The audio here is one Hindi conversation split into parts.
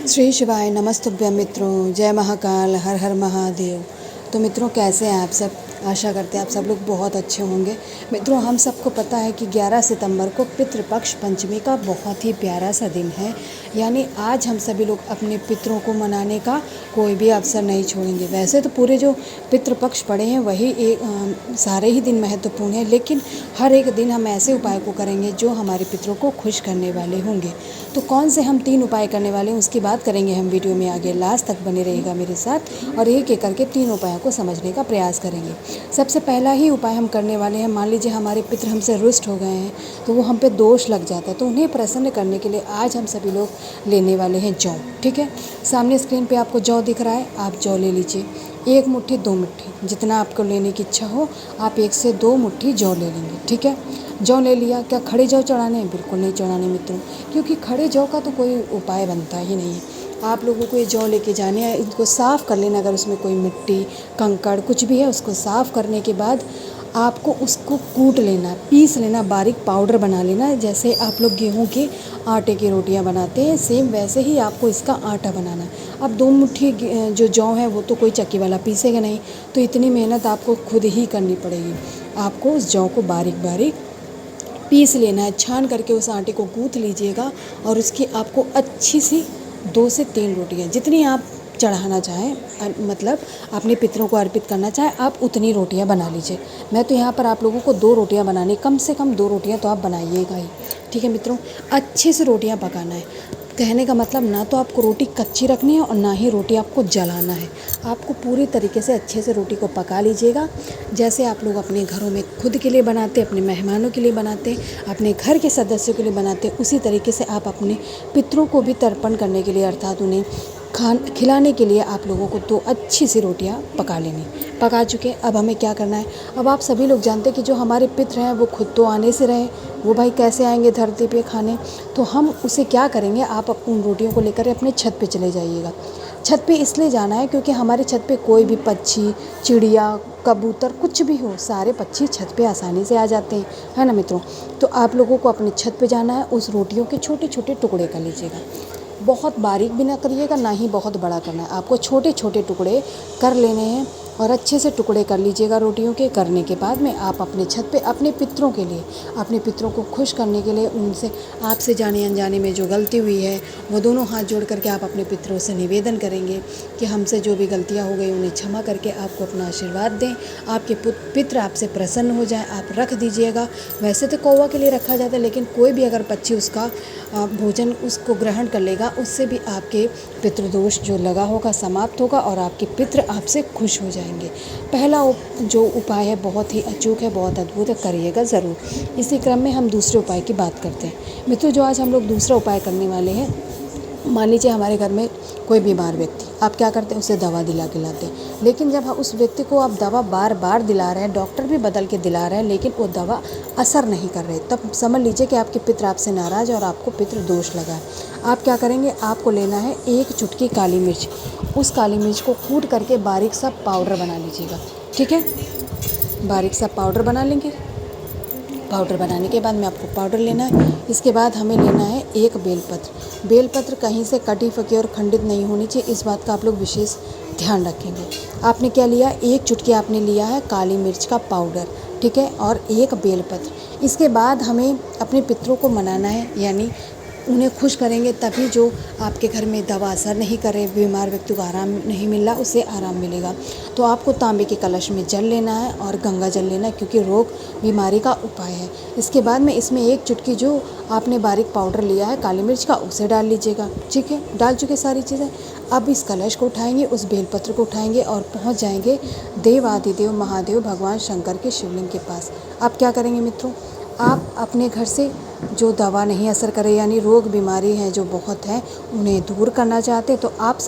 श्री शिवाय नमस्तुभ्यं मित्रों, जय महाकाल, हर हर महादेव। तो मित्रों, कैसे हैं आप सब? आशा करते हैं आप सब लोग बहुत अच्छे होंगे। मित्रों, हम सबको पता है कि 11 सितंबर को पितृपक्ष पंचमी का बहुत ही प्यारा सा दिन है। यानी आज हम सभी लोग अपने पितरों को मनाने का कोई भी अवसर नहीं छोड़ेंगे। वैसे तो पूरे जो पितृपक्ष पड़े हैं वही सारे ही दिन महत्वपूर्ण हैं, लेकिन हर एक दिन हम ऐसे उपाय को करेंगे जो हमारे पितरों को खुश करने वाले होंगे। तो कौन से हम 3 उपाय करने वाले हैं उसकी बात करेंगे हम वीडियो में। आगे लास्ट तक बने रहिएगा मेरे साथ और एक एक करके 3 उपायों को समझने का प्रयास करेंगे। सबसे पहला ही उपाय हम करने वाले हैं, मान लीजिए हमारे पितृ हमसे रुष्ट हो गए हैं तो वो हम पे दोष लग जाता है, तो उन्हें प्रसन्न करने के लिए आज हम सभी लोग लेने वाले हैं जौ। ठीक है, सामने स्क्रीन पे आपको जौ दिख रहा है, आप जौ ले लीजिए। 1 मुट्ठी 2 मुट्ठी जितना आपको लेने की इच्छा हो आप 1 से 2 मुट्ठी जौ ले लेंगे। ठीक है, जौ ले लिया। क्या खड़े जौ चढ़ाने हैं? बिल्कुल नहीं चढ़ाने मित्रों, क्योंकि खड़े जौ का तो कोई उपाय बनता ही नहीं है। आप लोगों को ये जौ लेके जाने हैं, इनको साफ़ कर लेना। अगर उसमें कोई मिट्टी कंकड़ कुछ भी है उसको साफ़ करने के बाद आपको उसको कूट लेना, पीस लेना, बारीक पाउडर बना लेना। जैसे आप लोग गेहूं के आटे की रोटियां बनाते हैं सेम वैसे ही आपको इसका आटा बनाना है। अब 2 मुट्ठी जो जौ है वो तो कोई चक्की वाला पीसेगा नहीं, तो इतनी मेहनत आपको खुद ही करनी पड़ेगी। आपको उस जौ को बारीक बारीक पीस लेना है, छान करके उस आटे को गूँथ लीजिएगा और उसकी आपको अच्छी सी 2 से 3 रोटियां जितनी आप चढ़ाना चाहें, मतलब अपने पितरों को अर्पित करना चाहें, आप उतनी रोटियां बना लीजिए। मैं तो यहाँ पर आप लोगों को 2 रोटियां बनानी, कम से कम 2 रोटियां तो आप बनाइएगा ही। ठीक है मित्रों, अच्छे से रोटियां पकाना है। कहने का मतलब ना तो आपको रोटी कच्ची रखनी है और ना ही रोटी आपको जलाना है। आपको पूरी तरीके से अच्छे से रोटी को पका लीजिएगा, जैसे आप लोग अपने घरों में खुद के लिए बनाते, अपने मेहमानों के लिए बनाते, अपने घर के सदस्यों के लिए बनाते, उसी तरीके से आप अपने पितरों को भी तर्पण करने के लिए अर्थात उन्हें खिलाने के लिए आप लोगों को 2 अच्छी सी रोटियां पका लेनी। पका चुके, अब हमें क्या करना है? अब आप सभी लोग जानते हैं कि जो हमारे पितर हैं वो खुद तो आने से रहे, वो भाई कैसे आएंगे धरती पे खाने। तो हम उसे क्या करेंगे, आप उन रोटियों को लेकर अपने छत पे चले जाइएगा। छत पे इसलिए जाना है क्योंकि हमारे छत पे कोई भी पक्षी, चिड़िया, कबूतर कुछ भी हो, सारे पक्षी छत पे आसानी से आ जाते हैं, है ना मित्रों। तो आप लोगों को अपने छत पे जाना है, उस रोटियों के छोटे छोटे टुकड़े कर लीजिएगा। बहुत बारीक भी ना करिएगा, ना ही बहुत बड़ा करना है, आपको छोटे छोटे टुकड़े कर लेने हैं और अच्छे से टुकड़े कर लीजिएगा रोटियों के। करने के बाद में आप अपने छत पे अपने पितरों के लिए, अपने पितरों को खुश करने के लिए, उनसे आपसे जाने अनजाने में जो गलती हुई है वो दोनों हाथ जोड़ करके आप अपने पितरों से निवेदन करेंगे कि हमसे जो भी गलतियाँ हो गई उन्हें क्षमा करके आपको अपना आशीर्वाद दें, आपके पितर आपसे प्रसन्न हो जाएं, आप रख दीजिएगा। वैसे तो कौवा के लिए रखा जाता है, लेकिन कोई भी अगर पक्षी उसका भोजन उसको ग्रहण कर लेगा, उससे भी आपके पितृदोष जो लगा होगा समाप्त होगा और आपके पितर आपसे खुश हो जाएंगे। पहला जो उपाय है बहुत ही अचूक है, बहुत अद्भुत है, करिएगा ज़रूर। इसी क्रम में हम दूसरे उपाय की बात करते हैं। मित्रों, जो आज हम लोग दूसरा उपाय करने वाले हैं, मान लीजिए हमारे घर में कोई बीमार व्यक्ति, आप क्या करते हैं, उसे दवा दिला के लाते हैं। लेकिन जब उस व्यक्ति को आप दवा बार बार दिला रहे हैं, डॉक्टर भी बदल के दिला रहे हैं, लेकिन वो दवा असर नहीं कर रही, तब समझ लीजिए कि आपके पितर आपसे नाराज़ और आपको पितृ दोष लगा है। आप क्या करेंगे, आपको लेना है 1 चुटकी काली मिर्च। उस काली मिर्च को कूट करके बारीक सा पाउडर बना लीजिएगा। ठीक है, बारीक सा पाउडर बना लेंगे। पाउडर बनाने के बाद में आपको पाउडर लेना है। इसके बाद हमें लेना है 1 बेलपत्र। बेलपत्र कहीं से कटी फकी और खंडित नहीं होनी चाहिए, इस बात का आप लोग विशेष ध्यान रखेंगे। आपने क्या लिया, 1 चुटकी आपने लिया है काली मिर्च का पाउडर, ठीक है, और 1 बेलपत्र। इसके बाद हमें अपने पितरों को मनाना है, यानी उन्हें खुश करेंगे, तभी जो आपके घर में दवा असर नहीं करे, बीमार व्यक्ति को आराम नहीं मिल रहा, उसे आराम मिलेगा। तो आपको तांबे के कलश में जल लेना है और गंगा जल लेना है, क्योंकि रोग बीमारी का उपाय है। इसके बाद में इसमें 1 चुटकी जो आपने बारीक पाउडर लिया है काली मिर्च का, उसे डाल लीजिएगा। ठीक है, डाल चुके सारी चीज़ें। अब इस कलश को उठाएंगे, उस बेलपत्र को उठाएंगे और पहुँच जाएंगे देवादिदेव महादेव भगवान शंकर के शिवलिंग के पास। अब क्या करेंगे मित्रों, आप अपने घर से जो दवा नहीं असर करे, यानी रोग बीमारी है जो बहुत है, उन्हें दूर करना चाहते हैं, तो आप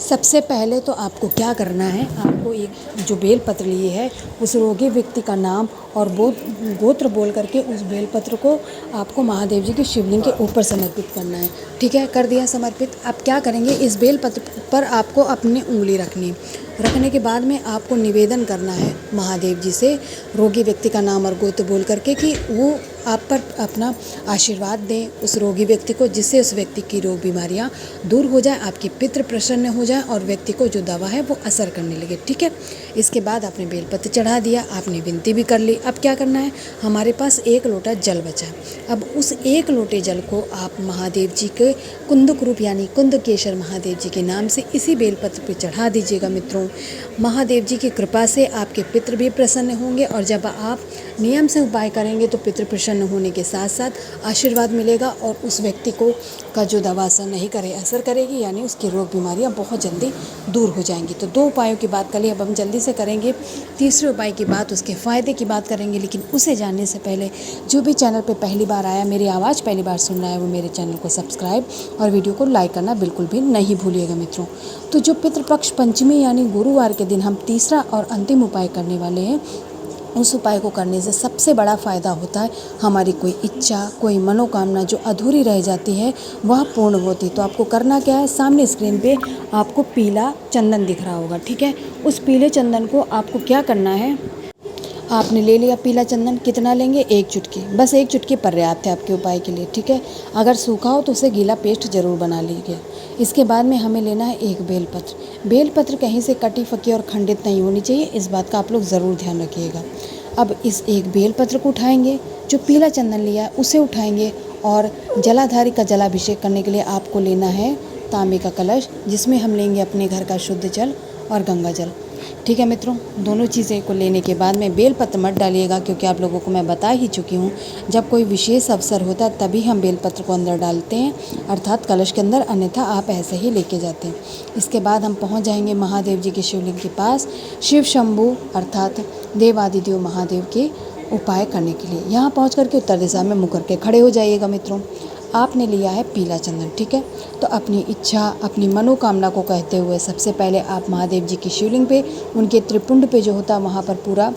सबसे पहले तो आपको क्या करना है, आपको एक जो बेलपत्र लिए है उस रोगी व्यक्ति का नाम और गोत्र बोल करके उस बेलपत्र को आपको महादेव जी के शिवलिंग के ऊपर समर्पित करना है। ठीक है, कर दिया समर्पित। आप क्या करेंगे, इस बेलपत्र पर आपको अपनी उंगली रखने के बाद में आपको निवेदन करना है महादेव जी से, रोगी व्यक्ति का नाम और गोत्र बोल करके, कि वो आप पर अपना आशीर्वाद दें उस रोगी व्यक्ति को, जिससे उस व्यक्ति की रोग बीमारियां दूर हो जाए, आपके पितृ प्रसन्न हो जाए और व्यक्ति को जो दवा है वो असर करने लगे। ठीक है, इसके बाद आपने बेलपत्र चढ़ा दिया, आपने विनती भी कर ली। अब क्या करना है, हमारे पास 1 लोटा जल बचा। अब उस 1 लोटे जल को आप महादेव जी के कुंदक रूप यानी कुंदकेश्वर महादेव जी के नाम से इसी बेलपत्र पे चढ़ा दीजिएगा। मित्रों, महादेव जी की कृपा से आपके पितृ भी प्रसन्न होंगे और जब आप नियम से उपाय करेंगे तो पितृ प्रसन्न होने के साथ साथ आशीर्वाद मिलेगा और उस व्यक्ति को का जो दवा असर नहीं करे असर करेगी, यानी उसकी रोग बीमारियां बहुत जल्दी दूर हो जाएंगी। तो 2 उपायों की बात कर ली, अब हम जल्दी से करेंगे तीसरे उपाय की बात, उसके फ़ायदे की बात करेंगे। लेकिन उसे जानने से पहले जो भी चैनल पर पहली बार आया, मेरी आवाज़ पहली बार सुन रहा है, वो मेरे चैनल को सब्सक्राइब और वीडियो को लाइक करना बिल्कुल भी नहीं भूलिएगा। मित्रों, तो जो पितृपक्ष पंचमी यानी गुरुवार के दिन हम तीसरा और अंतिम उपाय करने वाले हैं, उस उपाय को करने से सबसे बड़ा फ़ायदा होता है, हमारी कोई इच्छा, कोई मनोकामना जो अधूरी रह जाती है वह पूर्ण होती है। तो आपको करना क्या है, सामने स्क्रीन पे आपको पीला चंदन दिख रहा होगा। ठीक है, उस पीले चंदन को आपको क्या करना है, आपने ले लिया पीला चंदन, कितना लेंगे, 1 चुटकी, बस 1 चुटकी पर्याप्त है आपके उपाय के लिए। ठीक है, अगर सूखा हो तो उसे गीला पेस्ट ज़रूर बना लीजिए। इसके बाद में हमें लेना है 1 बेलपत्र। बेलपत्र कहीं से कटी फकी और खंडित नहीं होनी चाहिए, इस बात का आप लोग ज़रूर ध्यान रखिएगा। अब इस 1 बेलपत्र को उठाएंगे, जो पीला चंदन लिया है उसे उठाएंगे और जलाधारी का जलाभिषेक करने के लिए आपको लेना है तांबे का कलश, जिसमें हम लेंगे अपने घर का शुद्ध जल और गंगा जल। ठीक है मित्रों, दोनों चीज़ें को लेने के बाद में बेलपत्र मत डालिएगा, क्योंकि आप लोगों को मैं बता ही चुकी हूँ, जब कोई विशेष अवसर होता है तभी हम बेलपत्र को अंदर डालते हैं, अर्थात कलश के अंदर, अन्यथा आप ऐसे ही लेके जाते हैं। इसके बाद हम पहुँच जाएंगे महादेव जी के शिवलिंग के पास, शिव शंभु अर्थात देवादिदेव महादेव के उपाय करने के लिए। यहाँ पहुँच करके उत्तर दिशा में मुँह करके खड़े हो जाइएगा। मित्रों, आपने लिया है पीला चंदन। ठीक है, तो अपनी इच्छा, अपनी मनोकामना को कहते हुए सबसे पहले आप महादेव जी की शिवलिंग पे, उनके त्रिपुंड पे जो होता है वहाँ पर पूरा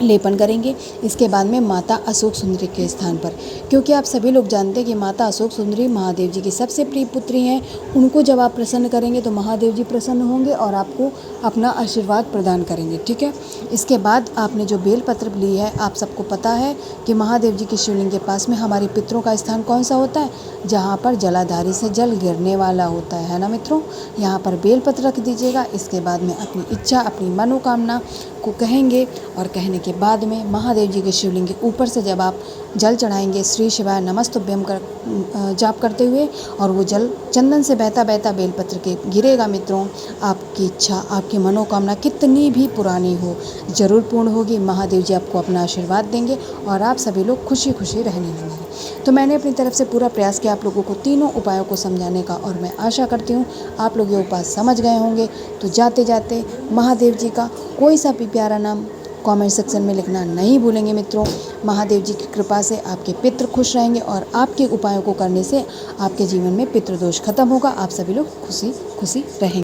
लेपन करेंगे। इसके बाद में माता अशोक सुंदरी के स्थान पर, क्योंकि आप सभी लोग जानते हैं कि माता अशोक सुंदरी महादेव जी की सबसे प्रिय पुत्री हैं, उनको जब आप प्रसन्न करेंगे तो महादेव जी प्रसन्न होंगे और आपको अपना आशीर्वाद प्रदान करेंगे। ठीक है, इसके बाद आपने जो बेलपत्र ली है, आप सबको पता है कि महादेव जी की शिवलिंग के पास में हमारे पितरों का स्थान कौन सा होता है, जहाँ पर जलाधारी से जल गिरने वाला होता है ना मित्रों। यहाँ पर बेलपत्र रख दीजिएगा। इसके बाद में अपनी इच्छा, अपनी मनोकामना को कहेंगे और कहने के बाद में महादेव जी के शिवलिंग के ऊपर से जब आप जल चढ़ाएंगे, श्री शिवाय नमस्तुभ्यम कर जाप करते हुए, और वो जल चंदन से बहता बहता बेलपत्र के गिरेगा। मित्रों, आपकी इच्छा, आपकी मनोकामना कितनी भी पुरानी हो ज़रूर पूर्ण होगी। महादेव जी आपको अपना आशीर्वाद देंगे और आप सभी लोग खुशी खुशी रहने लगेंगे। तो मैंने अपनी तरफ से पूरा प्रयास किया आप लोगों को तीनों उपायों को समझाने का, और मैं आशा करती हूँ आप लोग ये उपाय समझ गए होंगे। तो जाते जाते महादेव जी का कोई सा भी प्यारा नाम कमेंट सेक्शन में लिखना नहीं भूलेंगे। मित्रों, महादेव जी की कृपा से आपके पितृ खुश रहेंगे और आपके उपायों को करने से आपके जीवन में पितृदोष खत्म होगा। आप सभी लोग खुशी खुशी रहेंगे।